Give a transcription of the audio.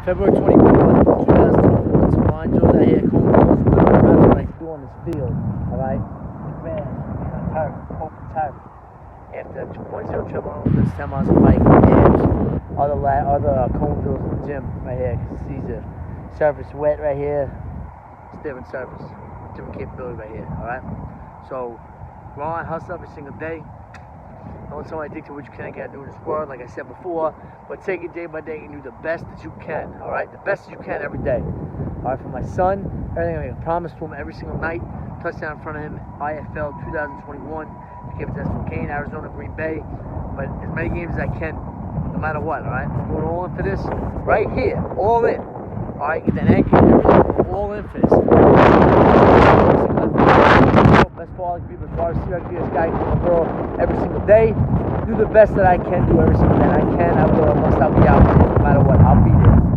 February 24th, 2021. Some line drills out here, cone drills, that's what I do on this field, alright? Man, I'm tired, open tired. After 2.0 treadmill, this 10 miles of bike, abs, other cone drills in the gym right here, because these are surface wet right here. It's different surface, different capability right here, alright? So, grind, hustle every single day. Don't tell me addicted to what you can get do in this world, like I said before, but take it day by day and do the best that you can, alright? The best that you can every day. Alright, for my son, everything I promise to him every single night. Touchdown in front of him, IFL 2021. Give it to us from Kane, Arizona, Green Bay. But as many games as I can, no matter what, alright? I'm going all in for this, right here, all in. Alright, get that anchor and everything, all in for this. Best ball I can be, best wide receiver I can be, this guy in the world every single day. Do the best that I can do every single day. I will, must, I'll be out there no matter what. I'll be there.